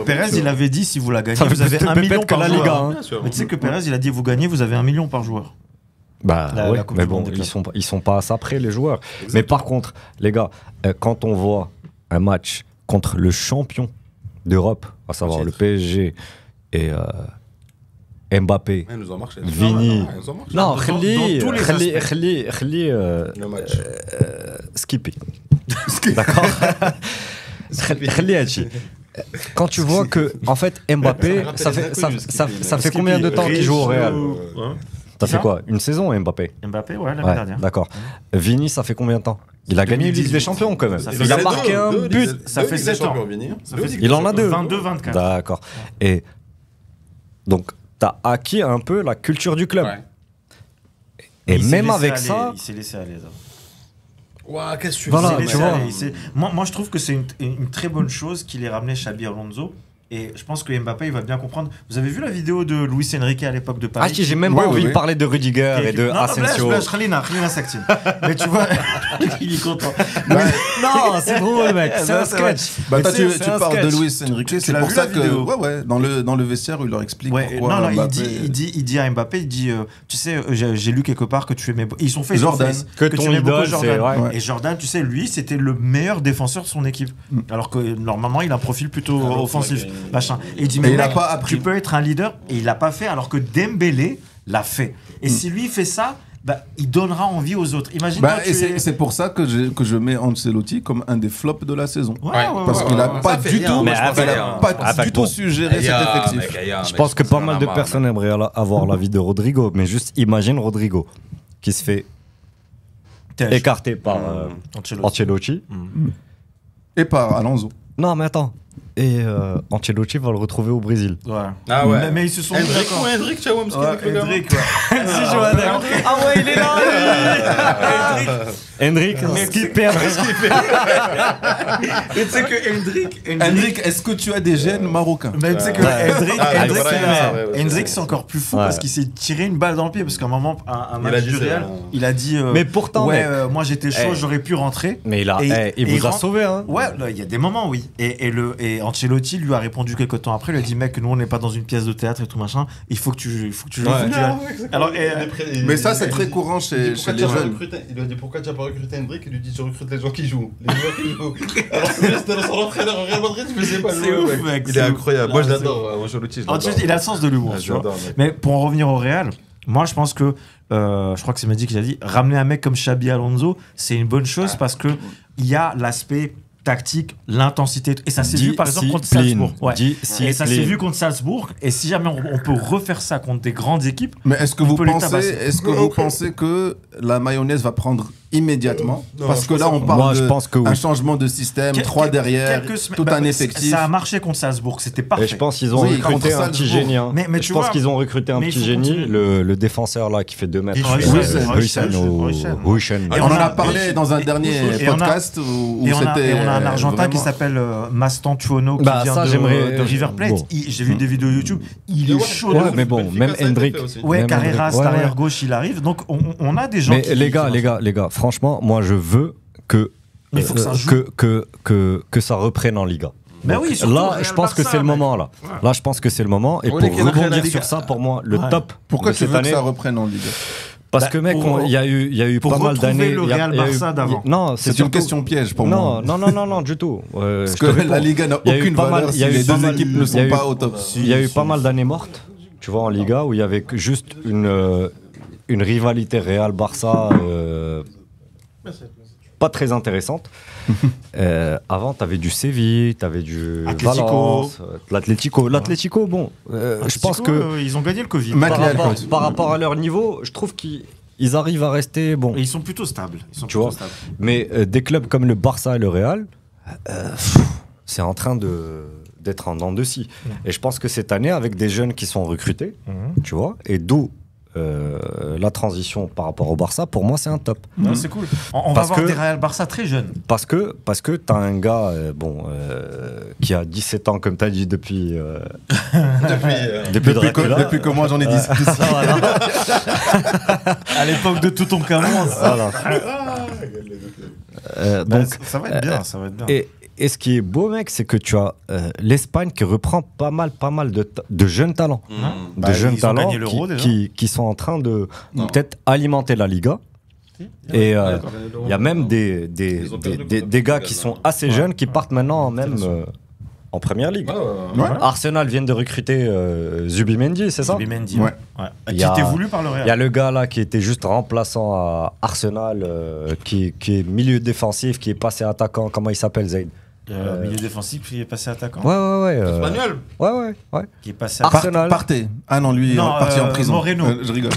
Pérez, il avait dit si vous la gagnez, vous avez 1 million par joueur. Mais tu sais que Pérez, il a dit vous gagnez, vous avez 1 million par joueur. Bah ouais, mais bon, ils sont pas à ça près les joueurs. Mais par contre, les gars, quand on voit un match contre le champion d'Europe, à savoir le PSG et Mbappé, Vini. Non, Skippy. D'accord. Quand tu vois que, en fait, Mbappé, ça fait combien de temps qu'il joue au Real? Ça fait quoi? Une saison, Mbappé? Mbappé, ouais, l'année dernière. D'accord. Vini, ça fait combien de temps? Il a gagné une Ligue des Champions quand même. Il a marqué un but. Ça fait 7 ans. Il en a 2. 22-24. D'accord. Et donc, t'as acquis un peu la culture du club. Et même avec ça... Il s'est laissé aller. Ouah, qu'est-ce que tu voilà, tu vois. Moi, je trouve que c'est une très bonne chose qu'il ait ramené Xabi Alonso. Et je pense que Mbappé, il va bien comprendre. Vous avez vu la vidéo de Luis Enrique à l'époque de Paris? Ah, j'ai même pas envie de parler de Rudiger et de Asensio. Mais tu vois, il est content. Non, c'est drôle, mec. C'est un sketch. Bah, tu parles de Luis Enrique, c'est pour ça que dans le vestiaire, il leur explique pourquoi. Non, il dit à Mbappé, il dit, tu sais, j'ai lu quelque part que tu aimais. Ils sont fait Jordan. Que ton idole, Jordan. Et Jordan, tu sais, lui, c'était le meilleur défenseur de son équipe. Alors que normalement, il a un profil plutôt offensif. Machin. Et il dit mais mec, tu peux être un leader, et il l'a pas fait alors que Dembélé l'a fait. Et si lui fait ça, il donnera envie aux autres. Imagine. C'est pour ça que je mets Ancelotti comme un des flops de la saison. Parce qu'il n'a pas du tout suggéré cet effectif. Je pense que pas mal de personnes aimeraient avoir l'avis de Rodrigo, mais juste imagine Rodrigo qui se fait écarter par Ancelotti et par Alonso. Non, mais attends. Et Ancelotti va le retrouver au Brésil. Ouais. Ah ouais. Mais ils se sont mis d'accord. Hendrik, tu vois, Hendrik, ah ouais, il est là. Hendrik, skipper. Mais tu sais que Hendrik, est-ce que tu as des gènes marocains? Mais tu sais que Hendrik, c'est encore plus fou parce qu'il s'est tiré une balle dans le pied parce qu'à un moment, un match du Real, il a dit. Mais pourtant, moi j'étais chaud, j'aurais pu rentrer. Mais il vous a sauvé, hein. Ouais, il y a des moments, oui. Et Ancelotti lui a répondu quelques temps après, lui a dit mec, nous on n'est pas dans une pièce de théâtre et tout machin, il faut que tu joues. Alors, mais ça c'est très courant chez les jeunes. Il lui a dit pourquoi tu n'as pas recruté Hendrick, il lui dit je recrute les gens qui jouent. Les joueurs qui jouent. Alors que c'était son entraîneur au Real Madrid, je faisais pas c'est ouf, mec. Il est incroyable. Moi je l'adore, Ancelotti. Il a le sens de l'humour, tu vois. Mais pour en revenir au Real, moi je pense que je crois que c'est Mehdi qui l'a dit, ramener un mec comme Xabi Alonso, c'est une bonne chose parce que il y a l'aspect tactique, l'intensité, et ça s'est vu par exemple contre Salzbourg. Et ça s'est vu contre Salzbourg, et si jamais on peut refaire ça contre des grandes équipes, mais est-ce que vous pensez que la mayonnaise va prendre immédiatement? Parce que là on parle d'un changement de système, 3 derrière, tout un effectif. Ça a marché contre Salzbourg, c'était parfait. Et je pense qu'ils ont recruté un petit génie. Je pense qu'ils ont recruté un petit génie, le défenseur là qui fait 2 mètres. On en a parlé dans un dernier podcast où c'était un Argentin qui s'appelle Mastan Tuono qui vient de River Plate. J'ai vu des vidéos YouTube, il est chaud. Mais bon, même Hendrick. Ouais, Carreras, arrière gauche, il arrive. Donc on a des gens. Mais les gars, franchement, moi je veux que ça reprenne en Liga. Mais oui, là, je pense que c'est le moment. Là, je pense que c'est le moment. Et pour rebondir sur ça, pour moi, le top. Pourquoi tu veux que ça reprenne en Liga? Parce que mec, il y a eu pas mal d'années. Le Real Barça d'avant. Non, c'est une question piège pour moi. Non, du tout. Parce que la Liga n'a aucune valeur si les deux équipes ne sont pas au top. Il y a eu pas mal d'années mortes, tu vois, en Liga, où il y avait juste une rivalité Real-Barça pas très intéressante. Avant, tu avais du Séville, tu avais du Valence, l'Atlético. L'Atlético, bon, je pense que ils ont gagné le Covid. Par rapport à leur niveau, je trouve qu'ils arrivent à rester bon. Et ils sont plutôt stables. Mais des clubs comme le Barça et le Real, c'est en train d'être en dents de scie. Et je pense que cette année, avec des jeunes qui sont recrutés, tu vois, et d'où la transition par rapport au Barça, pour moi, c'est un top. C'est cool. On va voir des Real Barça très jeunes. Parce que tu as un gars qui a 17 ans, comme tu as dit, depuis que moi j'en ai 10. À l'époque de Toutankhamon. Donc, ça va être bien. Et ce qui est beau, mec, c'est que tu as l'Espagne qui reprend pas mal de jeunes talents. De jeunes talents qui sont en train de peut-être alimenter la Liga. Et il y a même des gars qui sont assez jeunes qui partent maintenant même en première ligue. Arsenal vient de recruter Zubimendi, c'est ça? Zubimendi, qui était voulu par le Real. Il y a le gars là qui était juste remplaçant à Arsenal, qui est milieu défensif, qui est passé attaquant. Comment il s'appelle, Zayd? Milieu défensif qui est passé attaquant. Ouais. Espagnol. Ouais. Qui est passé Arsenal. Partez. Ah non, lui, il est parti en prison. Moreno. Je rigole.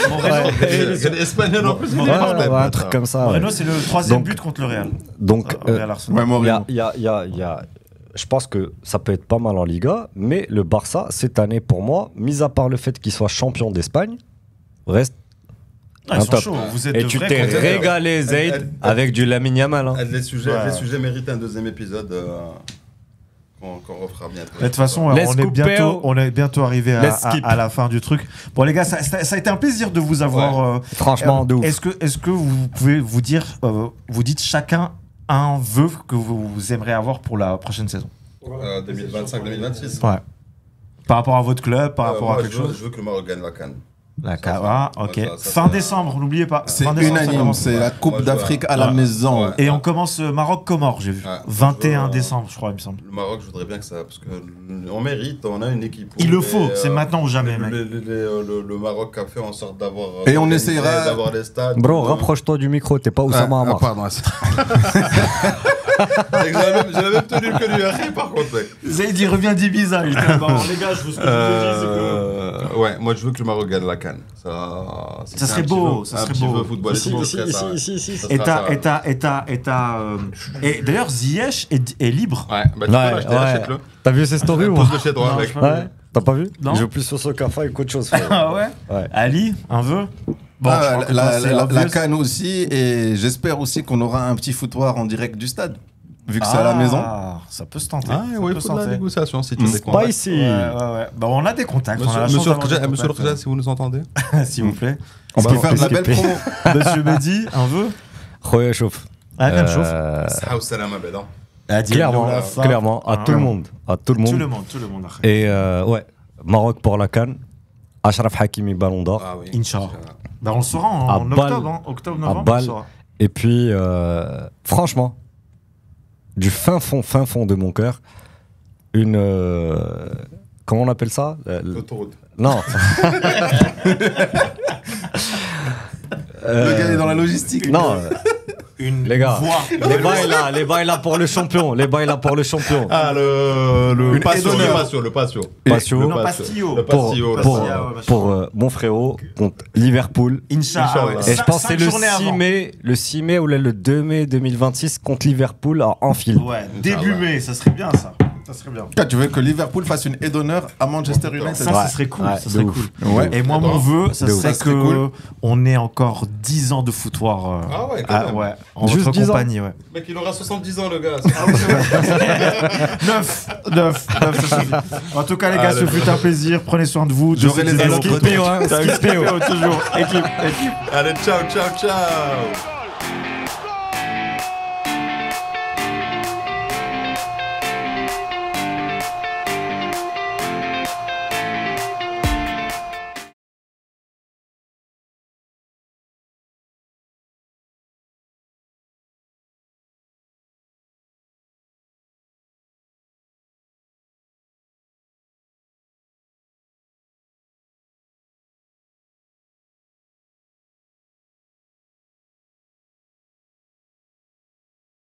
Moreno. C'est espagnol en plus. Un truc comme ça. Moreno, c'est le 3e but contre le Real. Donc, il y a je pense que ça peut être pas mal en Liga, mais le Barça, cette année, pour moi, mis à part le fait qu'il soit champion d'Espagne, reste un top. Et tu t'es régalé, Zayd, avec du Lamine Yamal. Les sujets méritent un 2e épisode qu'on refera bientôt. De toute façon, on est bientôt arrivé à la fin du truc. Bon, les gars, ça a été un plaisir de vous avoir. Franchement, de ouf. Est-ce que vous pouvez vous dire, vous dites chacun un vœu que vous aimeriez avoir pour la prochaine saison? 2025-2026. Ouais. Par rapport à votre club, par rapport à quelque chose? Je veux que le Maroc gagne la CAN. La CAN, ok. Fin décembre, n'oubliez pas. C'est unanime, c'est la Coupe d'Afrique à la maison. Et on commence Maroc-Comore, j'ai vu. 21 décembre, je crois, il me semble. Le Maroc, je voudrais bien que ça, parce qu'on mérite, on a une équipe. Il le faut, c'est maintenant ou jamais, mec. Le Maroc a fait en sorte d'avoir. Et on essaiera d'avoir les stades. Bro, rapproche-toi du micro, t'es pas Oussama Hamar. Pardon. J'avais même tenu le connu après, par contre, mec. Zayd, il revient d'Ibiza. Les gars, je veux ce que je dis. Ouais, moi je veux que le Maroc gagne la CAN. Ça serait beau. Ça serait beau. Football et d'ailleurs, Ziyech est libre. Ouais, bah tu peux l'acheter, achète-le. T'as vu ses stories ou pose de chez toi, mec. Ouais. T'as pas vu? Non. Il joue plus sur Sokafa qu'autre chose. Ah ouais? Ali, un vœu? Bon, la CAN aussi, et j'espère aussi qu'on aura un petit foutoir en direct du stade. Vu que c'est à la maison. Ça peut se tenter. Oui, il faut de la négociation si tu veux des contacts. Spicy. Ouais. Bah, on a des contacts. Monsieur le Président, si vous nous entendez. S'il vous plaît. On va faire de la belle promo. Monsieur Mehdi, un vœu? Khoya Chouf. Khoya Chouf. Clairement, à tout le monde. Tout le monde. Et ouais, Maroc pour la CAN, Achraf Hakimi Ballon d'Or. Ah oui. Inch'Allah. Bah, on le saura en octobre, octobre-novembre. On le saura. Et puis, franchement, du fin fond de mon cœur, une. Comment on appelle ça? L'autoroute. Non. Le gars est dans la logistique. Non. Les gars, les bails là pour le champion. Ah, le patio. Pour mon frérot contre Liverpool. Inch'Allah. Et je pense que c'est le 6 mai ou le 2 mai 2026 contre Liverpool à Anfield. Ouais, début mai, ça serait bien ça. Ça serait bien. Tu veux que Liverpool fasse une aide d'honneur à Manchester United? Ça serait cool. Ça serait cool. Ouais. Et moi, mon vœu, ça serait que on ait encore 10 ans de foutoir. Ah ouais, quand même. Ouais, en votre compagnie. Ouais. Mec, il aura 70 ans, le gars. 9. En tout cas, les gars, ce fut un plaisir. Prenez soin de vous. J'aurai les toujours. Équipe. Allez, ciao.